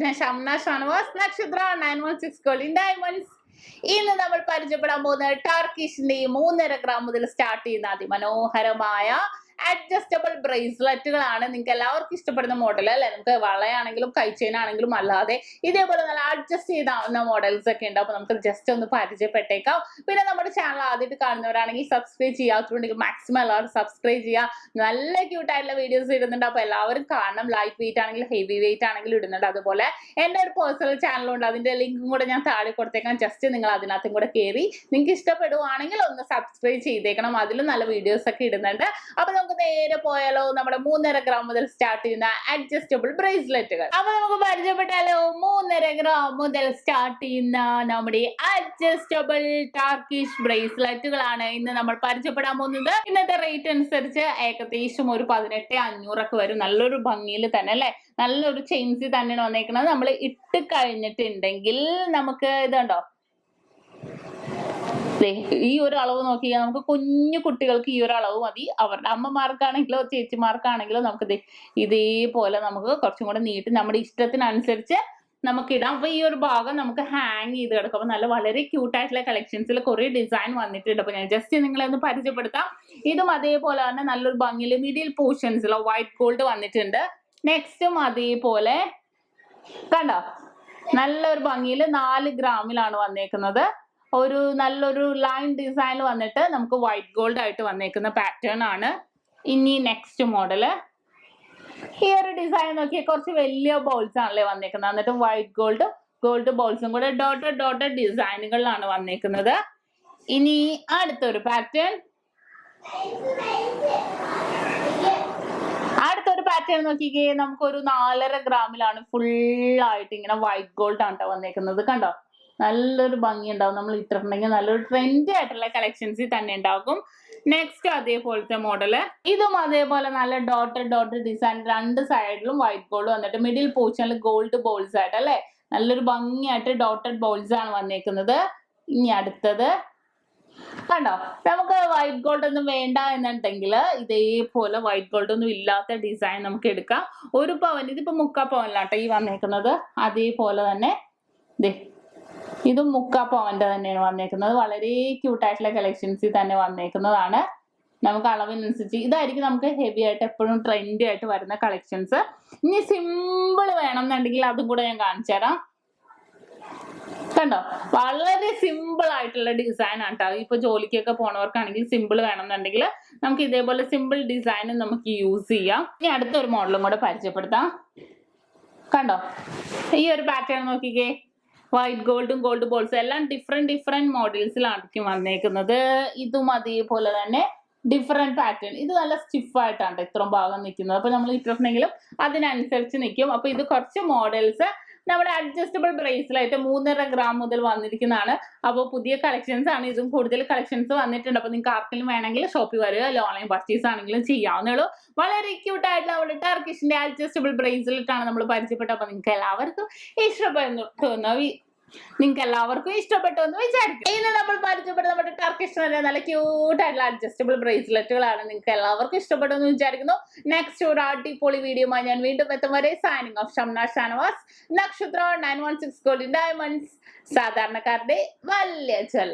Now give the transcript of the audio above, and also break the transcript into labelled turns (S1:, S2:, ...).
S1: ഞാൻ ഷംന ഷാനവാസ്, നക്ഷത്ര 916 gold diamonds. ഇന്ന് നമ്മൾ പരിചയപ്പെടാൻ പോകുന്നത് ടർക്കിഷിന്റെ 3.5 ഗ്രാം മുതൽ സ്റ്റാർട്ട് ചെയ്യുന്ന അതിമനോഹരമായ അഡ്ജസ്റ്റബിൾ ബ്രേസ്ലെറ്റുകളാണ്. നിങ്ങൾക്ക് എല്ലാവർക്കും ഇഷ്ടപ്പെടുന്ന മോഡൽ അല്ലെ. നമുക്ക് വളയാണെങ്കിലും കൈച്ചെയിൻ ആണെങ്കിലും അല്ലാതെ ഇതേപോലെ നല്ല അഡ്ജസ്റ്റ് ചെയ്താവുന്ന മോഡൽസ് ഒക്കെ ഉണ്ട്. അപ്പൊ നമുക്ക് ജസ്റ്റ് ഒന്ന് പരിചയപ്പെട്ടേക്കാം. പിന്നെ നമ്മുടെ ചാനൽ ആദ്യമായിട്ട് കാണുന്നവരാണെങ്കിൽ സബ്സ്ക്രൈബ് ചെയ്യാത്തതുണ്ടെങ്കിൽ മാക്സിമം എല്ലാവരും സബ്സ്ക്രൈബ് ചെയ്യുക. നല്ല ക്യൂട്ടായിട്ടുള്ള വീഡിയോസ് ഇടുന്നുണ്ട്. അപ്പൊ എല്ലാവരും കാണണം. ലൈറ്റ് വെയിറ്റ് ആണെങ്കിലും ഹെവി വെയിറ്റ് ആണെങ്കിലും ഇടുന്നുണ്ട്. അതുപോലെ എൻ്റെ ഒരു പേഴ്സണൽ ചാനലുണ്ട്, അതിന്റെ ലിങ്കും കൂടെ ഞാൻ താഴെ കൊടുത്തേക്കാം. ജസ്റ്റ് നിങ്ങൾ അതിനകത്തും കൂടെ കയറി നിങ്ങൾക്ക് ഇഷ്ടപ്പെടുവാണെങ്കിൽ ഒന്ന് സബ്സ്ക്രൈബ് ചെയ്തേക്കണം. അതിലും നല്ല വീഡിയോസ് ഒക്കെ ഇടുന്നുണ്ട്. അപ്പൊ നമുക്ക് നേരെ പോയാലോ നമ്മുടെ 3.5 ഗ്രാം മുതൽ സ്റ്റാർട്ട് ചെയ്യുന്ന അഡ്ജസ്റ്റബിൾ ബ്രേസ്ലെറ്റുകൾ. അപ്പൊ നമുക്ക് പരിചയപ്പെട്ടാലോ 3.5 ഗ്രാം മുതൽ സ്റ്റാർട്ട് ചെയ്യുന്ന നമ്മുടെ അഡ്ജസ്റ്റബിൾ ടർക്കിഷ് ബ്രേസ്ലെറ്റുകളാണ് ഇന്ന് നമ്മൾ പരിചയപ്പെടാൻ പോകുന്നത്. ഇന്നത്തെ റേറ്റ് അനുസരിച്ച് ഏകദേശം ഒരു 18,500 ഒക്കെ വരും. നല്ലൊരു ഭംഗിയിൽ തന്നെ അല്ലെ, നല്ലൊരു ചെയിൻസിൽ തന്നെയാണ് വന്നേക്കുന്നത്. നമ്മൾ ഇട്ട് കഴിഞ്ഞിട്ടുണ്ടെങ്കിൽ നമുക്ക് ഇതുണ്ടോ, ഈ ഒരു അളവ് നോക്കിയാൽ നമുക്ക് കുഞ്ഞു കുട്ടികൾക്ക് ഈ ഒരു അളവ് മതി. അവരുടെ അമ്മമാർക്കാണെങ്കിലോ ചേച്ചിമാർക്കാണെങ്കിലോ നമുക്ക് ഇതേപോലെ നമുക്ക് കുറച്ചും കൂടെ നീട്ടി നമ്മുടെ ഇഷ്ടത്തിനനുസരിച്ച് നമുക്ക് ഇടാം. അപ്പൊ ഈ ഒരു ഭാഗം നമുക്ക് ഹാങ് ചെയ്ത് കിടക്കും. അപ്പൊ നല്ല വളരെ ക്യൂട്ടായിട്ടുള്ള കളക്ഷൻസിൽ കുറെ ഡിസൈൻ വന്നിട്ടുണ്ട്. അപ്പൊ ഞാൻ ജസ്റ്റ് നിങ്ങളെ ഒന്ന് പരിചയപ്പെടുത്താം. ഇതും അതേപോലെ തന്നെ നല്ലൊരു ഭംഗിയിൽ മിഡിൽ പോർഷൻസിലോ വൈറ്റ് ഗോൾഡ് വന്നിട്ടുണ്ട്. നെക്സ്റ്റും അതേപോലെ കണ്ടോ, നല്ലൊരു ഭംഗിയിൽ 4 ഗ്രാമിലാണ് വന്നേക്കുന്നത്. ഒരു നല്ലൊരു ലൈൻ ഡിസൈൻ വന്നിട്ട് നമുക്ക് വൈറ്റ് ഗോൾഡ് ആയിട്ട് വന്നേക്കുന്ന പാറ്റേൺ ആണ്. ഇനി നെക്സ്റ്റ് മോഡല് ഈ ഒരു ഡിസൈൻ നോക്കിയാൽ കുറച്ച് വലിയ ബോൾസ് ആണല്ലേ വന്നേക്കുന്നത്. എന്നിട്ട് വൈറ്റ് ഗോൾഡ് ബോൾസും കൂടെ ഡോട്ടഡ് ഡിസൈനുകളിലാണ് വന്നേക്കുന്നത്. ഇനി അടുത്തൊരു പാറ്റേൺ നോക്കിക്കേ, നമുക്കൊരു 4.5 ഗ്രാമിലാണ് ഫുൾ ആയിട്ട് ഇങ്ങനെ വൈറ്റ് ഗോൾഡ് ആണ് വന്നേക്കുന്നത്. കണ്ടോ, നല്ലൊരു ഭംഗി ഉണ്ടാവും. നമ്മൾ ഇട്ടിട്ടുണ്ടെങ്കിൽ നല്ലൊരു ട്രെൻഡി ആയിട്ടുള്ള കളക്ഷൻസിൽ തന്നെ ഉണ്ടാകും. നെക്സ്റ്റ് അതേപോലത്തെ മോഡല്, ഇതും അതേപോലെ നല്ല ഡോട്ടഡ് ഡിസൈൻ, 2 സൈഡിലും വൈറ്റ് ഗോൾഡ് വന്നിട്ട് മിഡിൽ പോർഷനിൽ ഗോൾഡ് ബോൾസ് ആയിട്ട് അല്ലെ, നല്ലൊരു ഭംഗിയായിട്ട് ഡോട്ടഡ് ബോൾസ് ആണ് വന്നേക്കുന്നത്. ഇനി അടുത്തത് കണ്ടോ, നമുക്ക് വൈറ്റ് ഗോൾഡ് ഒന്നും വേണ്ട എന്നുണ്ടെങ്കിൽ ഇതേപോലെ വൈറ്റ് ഗോൾഡ് ഒന്നും ഇല്ലാത്ത ഡിസൈൻ നമുക്ക് എടുക്കാം. 1 പവൻ, ഇതിപ്പോ 3/4 പവനിലാട്ടോ ഈ വന്നേക്കുന്നത്. അതേപോലെ തന്നെ ഇതും 3/4 പവന്റെ തന്നെയാണ് വന്നേക്കുന്നത്. വളരെ ക്യൂട്ടായിട്ടുള്ള കളക്ഷൻസിൽ തന്നെ വന്നേക്കുന്നതാണ്. നമുക്ക് അളവിനനുസരിച്ച് ഇതായിരിക്കും നമുക്ക് ഹെവി ആയിട്ട് എപ്പോഴും ട്രെൻഡി ആയിട്ട് വരുന്ന കളക്ഷൻസ്. ഇനി സിമ്പിൾ വേണം എന്നുണ്ടെങ്കിൽ അതും കൂടെ ഞാൻ കാണിച്ചു തരാം. കണ്ടോ, വളരെ സിമ്പിൾ ആയിട്ടുള്ള ഡിസൈൻ ആണ് കേട്ടോ. ഇപ്പൊ ജോലിക്കൊക്കെ പോണവർക്കാണെങ്കിൽ സിമ്പിൾ വേണമെന്നുണ്ടെങ്കിൽ നമുക്ക് ഇതേപോലെ സിമ്പിൾ ഡിസൈനും നമുക്ക് യൂസ് ചെയ്യാം. ഇനി അടുത്തൊരു മോഡലും കൂടെ പരിചയപ്പെടുത്താം. കണ്ടോ, ഈ ഒരു പാറ്റേൺ നോക്കിക്കേ, വൈറ്റ് ഗോൾഡും ഗോൾഡ് ബോൾസും എല്ലാം ഡിഫറെന്റ് മോഡൽസിലായിരിക്കും വന്നേക്കുന്നത്. ഇതും അതേപോലെ തന്നെ ഡിഫറെന്റ് പാറ്റേൺ. ഇത് നല്ല സ്റ്റിഫ് ആയിട്ടാണ് ഇത്രയും ഭാഗം നിൽക്കുന്നത്. അപ്പൊ നമ്മൾ ഇട്ടിട്ടുണ്ടെങ്കിലും അതിനനുസരിച്ച് നിൽക്കും. അപ്പൊ ഇത് കുറച്ച് മോഡൽസ് നമ്മുടെ അഡ്ജസ്റ്റബിൾ ബ്രേസ്ലെറ്റ് 3.5 ഗ്രാം മുതൽ വന്നിരിക്കുന്നതാണ്. അപ്പോൾ പുതിയ കളക്ഷൻസ് ആണ്. ഇതും കൂടുതൽ കളക്ഷൻസ് വന്നിട്ടുണ്ട്. അപ്പൊ നിങ്ങൾക്ക് ആർക്കെങ്കിലും വേണമെങ്കിൽ ഷോപ്പിൽ വരിക, അല്ല ഓൺലൈൻ പർച്ചേസ് ആണെങ്കിലും ചെയ്യാവുന്നേ ഉള്ളൂ. വളരെ ക്യൂട്ട് ആയിട്ടുള്ള നമ്മുടെ ടർക്കിഷിന്റെ അഡ്ജസ്റ്റബിൾ ബ്രേസ്ലെറ്റ് ആണ് നമ്മൾ പരിചയപ്പെട്ടത്. അപ്പൊ നിങ്ങൾക്ക് എല്ലാവർക്കും ഇഷ്ടപ്പെട്ടു എന്ന് വിചാരിക്കും. ഇന്ന് നമ്മൾ പരിചയപ്പെട്ട നമ്മുടെ ടർക്കിഷ് നല്ല ക്യൂട്ട് ആയിട്ടുള്ള അഡ്ജസ്റ്റബിൾ ബ്രേസ്ലെറ്റുകളാണ്. നിങ്ങൾക്ക് എല്ലാവർക്കും ഇഷ്ടപ്പെട്ടു എന്ന് വിചാരിക്കുന്നു. നെക്സ്റ്റ് ഒരു അടിപൊളി വീഡിയോയുമായി ഞാൻ വീണ്ടും എത്തും വരെ സൈനിങ് ഓഫ് ഷംന ഷാനവാസ്, നക്ഷത്ര 916 ഗോൾഡ് ഡയമണ്ട്സ്, സാധാരണക്കാരുടെ വലിയ ജ്വല്ലർ.